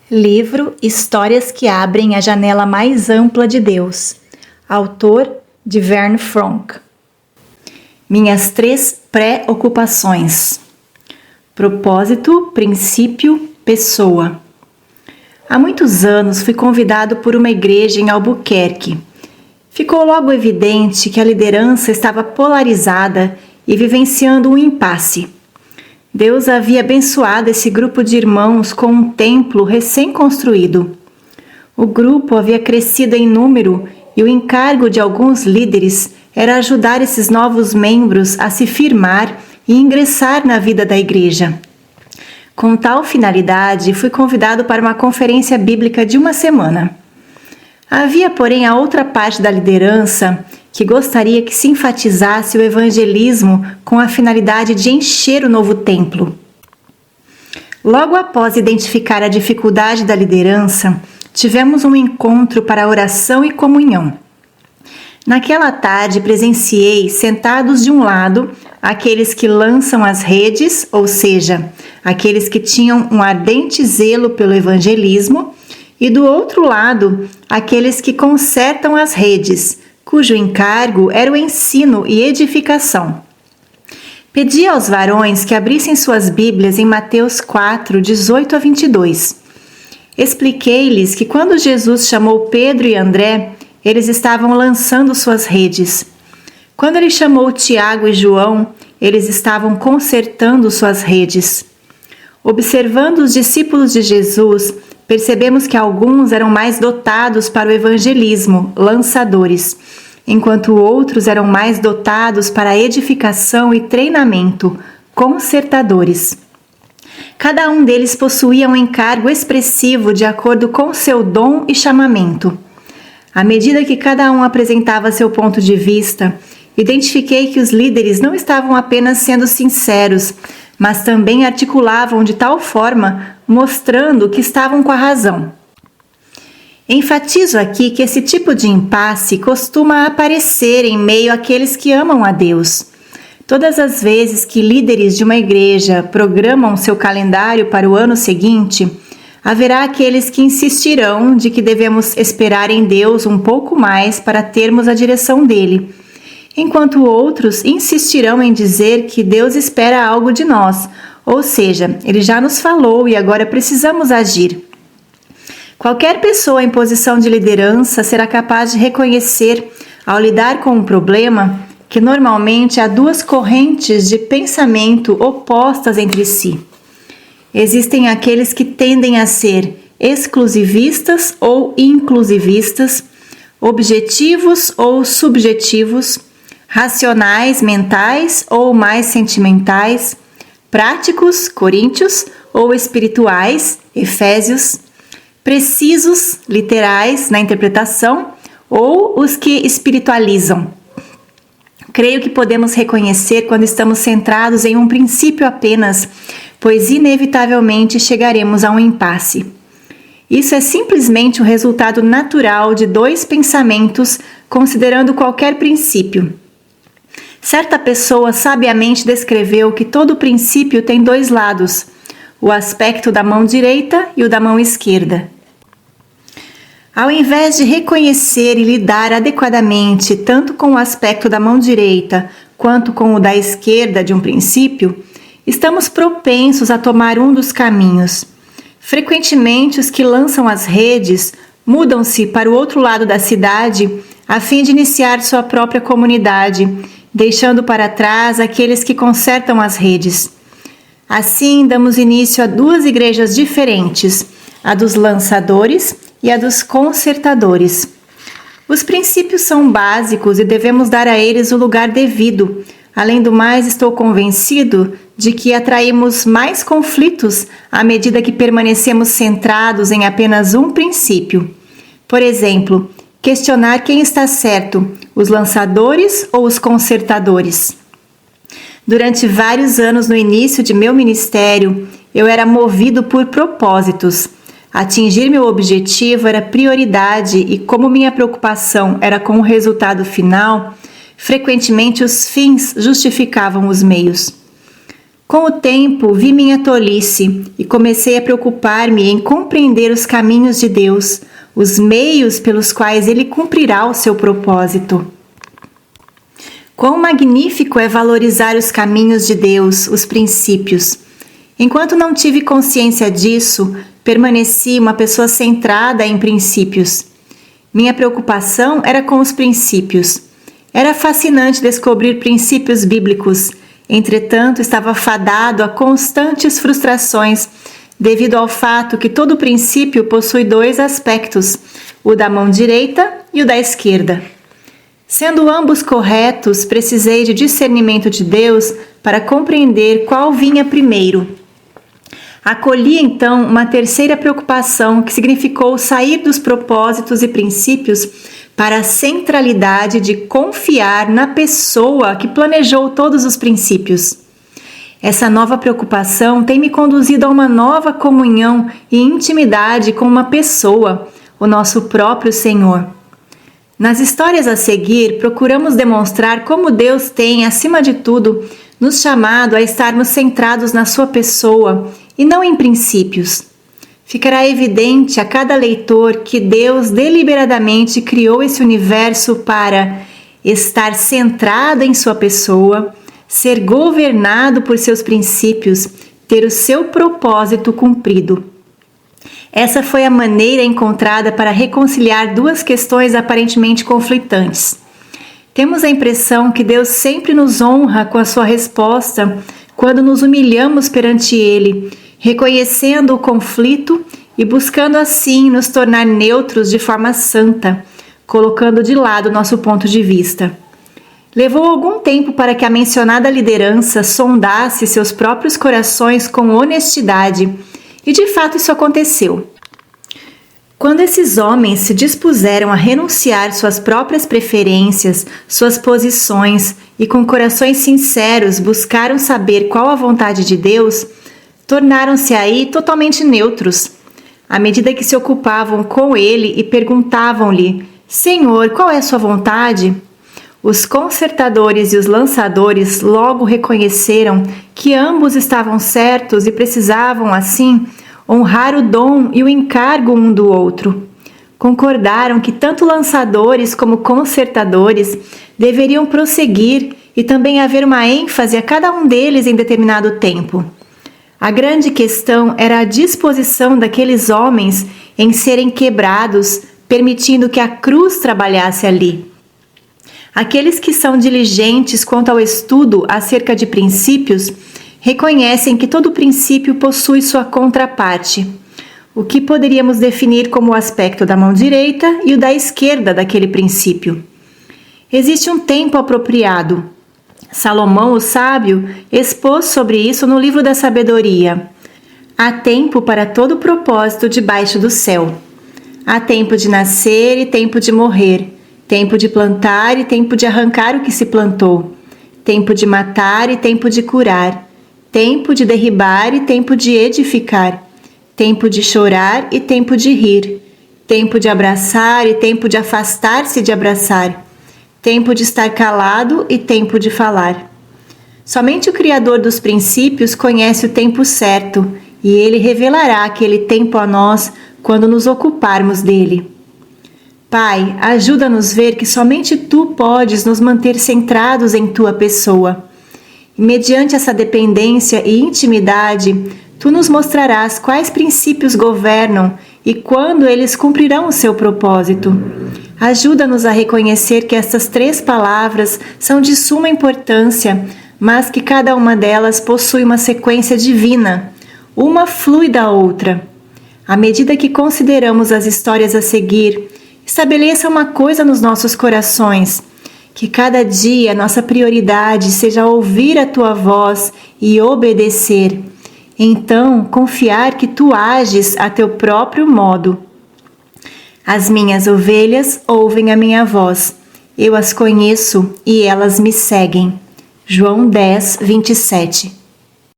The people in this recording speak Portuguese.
Livro Histórias que abrem a janela mais ampla de Deus. Autor de Verne Frank. Minhas 3 pré-ocupações. Propósito, princípio, pessoa. Há muitos anos fui convidado por uma igreja em Albuquerque. Ficou logo evidente que a liderança estava polarizada e vivenciando um impasse. Deus havia abençoado esse grupo de irmãos com um templo recém-construído. O grupo havia crescido em número e o encargo de alguns líderes era ajudar esses novos membros a se firmar e ingressar na vida da igreja. Com tal finalidade, fui convidado para uma conferência bíblica de uma semana. Havia, porém, a outra parte da liderança que gostaria que se enfatizasse o evangelismo com a finalidade de encher o novo templo. Logo após identificar a dificuldade da liderança, tivemos um encontro para oração e comunhão. Naquela tarde, presenciei, sentados de um lado, aqueles que lançam as redes, ou seja, aqueles que tinham um ardente zelo pelo evangelismo, e do outro lado, aqueles que consertam as redes, cujo encargo era o ensino e edificação. Pedi aos varões que abrissem suas Bíblias em Mateus 4, 18 a 22. Expliquei-lhes que quando Jesus chamou Pedro e André, eles estavam lançando suas redes. Quando ele chamou Tiago e João, eles estavam consertando suas redes. Observando os discípulos de Jesus, percebemos que alguns eram mais dotados para o evangelismo, lançadores, enquanto outros eram mais dotados para a edificação e treinamento, consertadores. Cada um deles possuía um encargo expressivo de acordo com seu dom e chamamento. À medida que cada um apresentava seu ponto de vista, identifiquei que os líderes não estavam apenas sendo sinceros, mas também articulavam de tal forma, mostrando que estavam com a razão. Enfatizo aqui que esse tipo de impasse costuma aparecer em meio àqueles que amam a Deus. Todas as vezes que líderes de uma igreja programam seu calendário para o ano seguinte, haverá aqueles que insistirão de que devemos esperar em Deus um pouco mais para termos a direção dele, enquanto outros insistirão em dizer que Deus espera algo de nós, ou seja, ele já nos falou e agora precisamos agir. Qualquer pessoa em posição de liderança será capaz de reconhecer, ao lidar com um problema, que normalmente há 2 correntes de pensamento opostas entre si. Existem aqueles que tendem a ser exclusivistas ou inclusivistas, objetivos ou subjetivos, racionais, mentais ou mais sentimentais, práticos, Coríntios, ou espirituais, Efésios, precisos, literais na interpretação, ou os que espiritualizam. Creio que podemos reconhecer quando estamos centrados em um princípio apenas, pois inevitavelmente chegaremos a um impasse. Isso é simplesmente o resultado natural de 2 pensamentos, considerando qualquer princípio. Certa pessoa sabiamente descreveu que todo princípio tem 2 lados, o aspecto da mão direita e o da mão esquerda. Ao invés de reconhecer e lidar adequadamente tanto com o aspecto da mão direita quanto com o da esquerda de um princípio, estamos propensos a tomar um dos caminhos. Frequentemente, os que lançam as redes mudam-se para o outro lado da cidade a fim de iniciar sua própria comunidade, deixando para trás aqueles que consertam as redes. Assim, damos início a 2 igrejas diferentes, a dos lançadores e a dos consertadores. Os princípios são básicos e devemos dar a eles o lugar devido. Além do mais, estou convencido de que atraímos mais conflitos à medida que permanecemos centrados em apenas um princípio. Por exemplo, questionar quem está certo, os lançadores ou os consertadores. Durante vários anos no início de meu ministério, eu era movido por propósitos. Atingir meu objetivo era prioridade e, como minha preocupação era com o resultado final, frequentemente os fins justificavam os meios. Com o tempo, vi minha tolice e comecei a preocupar-me em compreender os caminhos de Deus, os meios pelos quais Ele cumprirá o seu propósito. Quão magnífico é valorizar os caminhos de Deus, os princípios. Enquanto não tive consciência disso, permaneci uma pessoa centrada em princípios. Minha preocupação era com os princípios. Era fascinante descobrir princípios bíblicos. Entretanto, estava fadado a constantes frustrações devido ao fato que todo princípio possui dois aspectos, o da mão direita e o da esquerda. Sendo ambos corretos, precisei de discernimento de Deus para compreender qual vinha primeiro. Acolhi então uma terceira preocupação que significou sair dos propósitos e princípios para a centralidade de confiar na pessoa que planejou todos os princípios. Essa nova preocupação tem me conduzido a uma nova comunhão e intimidade com uma pessoa, o nosso próprio Senhor. Nas histórias a seguir, procuramos demonstrar como Deus tem, acima de tudo, nos chamado a estarmos centrados na sua pessoa e não em princípios. Ficará evidente a cada leitor que Deus deliberadamente criou esse universo para estar centrado em sua pessoa, ser governado por seus princípios, ter o seu propósito cumprido. Essa foi a maneira encontrada para reconciliar duas questões aparentemente conflitantes. Temos a impressão que Deus sempre nos honra com a sua resposta quando nos humilhamos perante Ele, reconhecendo o conflito e buscando assim nos tornar neutros de forma santa, colocando de lado nosso ponto de vista. Levou algum tempo para que a mencionada liderança sondasse seus próprios corações com honestidade, e de fato isso aconteceu. Quando esses homens se dispuseram a renunciar suas próprias preferências, suas posições e com corações sinceros buscaram saber qual a vontade de Deus, tornaram-se aí totalmente neutros. À medida que se ocupavam com ele e perguntavam-lhe: Senhor, qual é a sua vontade? Os consertadores e os lançadores logo reconheceram que ambos estavam certos e precisavam, assim, honrar o dom e o encargo um do outro. Concordaram que tanto lançadores como consertadores deveriam prosseguir e também haver uma ênfase a cada um deles em determinado tempo. A grande questão era a disposição daqueles homens em serem quebrados, permitindo que a cruz trabalhasse ali. Aqueles que são diligentes quanto ao estudo acerca de princípios reconhecem que todo princípio possui sua contraparte, o que poderíamos definir como o aspecto da mão direita e o da esquerda daquele princípio. Existe um tempo apropriado. Salomão, o sábio, expôs sobre isso no livro da Sabedoria. Há tempo para todo propósito debaixo do céu. Há tempo de nascer e tempo de morrer, tempo de plantar e tempo de arrancar o que se plantou, tempo de matar e tempo de curar, tempo de derribar e tempo de edificar, tempo de chorar e tempo de rir, tempo de abraçar e tempo de afastar-se de abraçar, tempo de estar calado e tempo de falar. Somente o Criador dos princípios conhece o tempo certo, e Ele revelará aquele tempo a nós quando nos ocuparmos dele. Pai, ajuda-nos a ver que somente Tu podes nos manter centrados em Tua pessoa. E mediante essa dependência e intimidade, Tu nos mostrarás quais princípios governam e quando eles cumprirão o seu propósito. Ajuda-nos a reconhecer que estas 3 palavras são de suma importância, mas que cada uma delas possui uma sequência divina. Uma flui da outra. À medida que consideramos as histórias a seguir, estabeleça uma coisa nos nossos corações, que cada dia nossa prioridade seja ouvir a Tua voz e obedecer. Então, confiar que Tu ages a Teu próprio modo. As minhas ovelhas ouvem a minha voz. Eu as conheço e elas me seguem. João 10, 27.